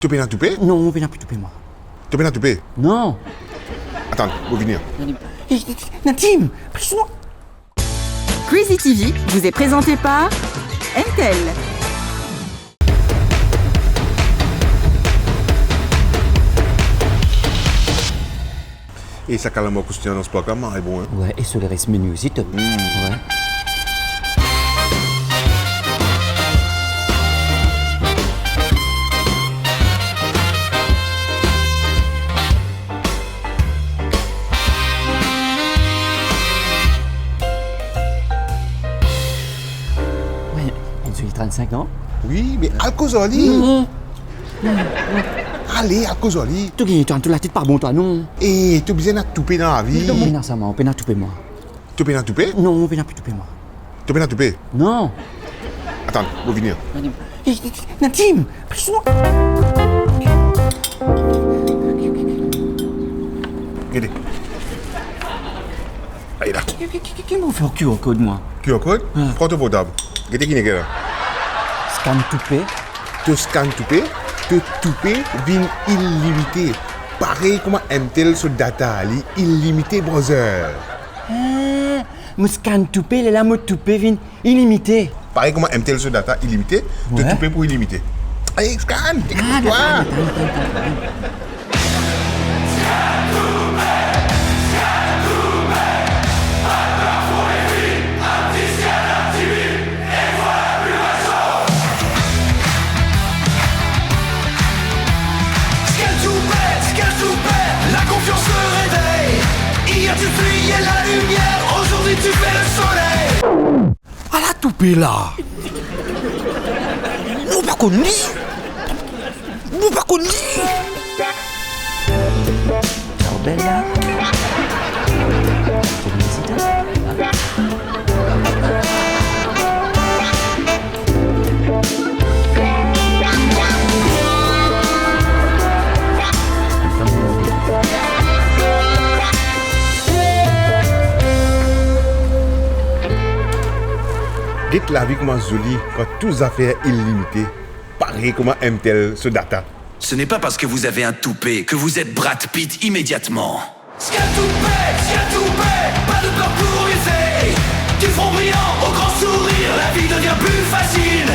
Tu peux toupé? Non, on peut plus moi. Tu peux toupé? Non. Attends, vous venir. Nadim, prise-moi. Crazy TV vous est présenté par Entel. Et ça calme moi question dans ce programme, est bon. Hein? Ouais, et sur le reste menu aussi, top. Ouais. Ouais, ils ont 35 ans. Oui, mais Alcozoli. Allez, Alcozoli. Tu gagnes, tu la tête pas bon, toi, non. Et tu as besoin de touper dans la vie. Non, mais ça, on peut pas touper moi. Tu peux toupé? Non, on peut pas touper moi. Tu peux toupé? Non. Attends, vous venir. Nadim, prise-moi. Regardez. Allez là. Qui m'a fait au QR code, moi? QR code? Prends ton portable. Regardez qui est là. Scan toupé. Tu scannes toupé, te toupé vient illimité. Pareil comme MTEL sur data, illimité browser. Mon scan toupé, les lames toupé viennent illimité. Pareil comme MTEL sur data illimité, te Ouais. toupé pour illimité. Allez, scanne, écoute-toi. La confiance se réveille. Hier tu fuyais la lumière, aujourd'hui tu fais le soleil. Ah la toupé là. Nous pas connu. Nous pas connu. Ciao Bella. Dites la vie comment jolie quand tous affaires illimitées. Pareil comme MTEL sur data. Ce n'est pas parce que vous avez un toupet que vous êtes Brad Pitt immédiatement. Pas de peur pour user. Du front brillant au grand sourire, la vie devient plus facile.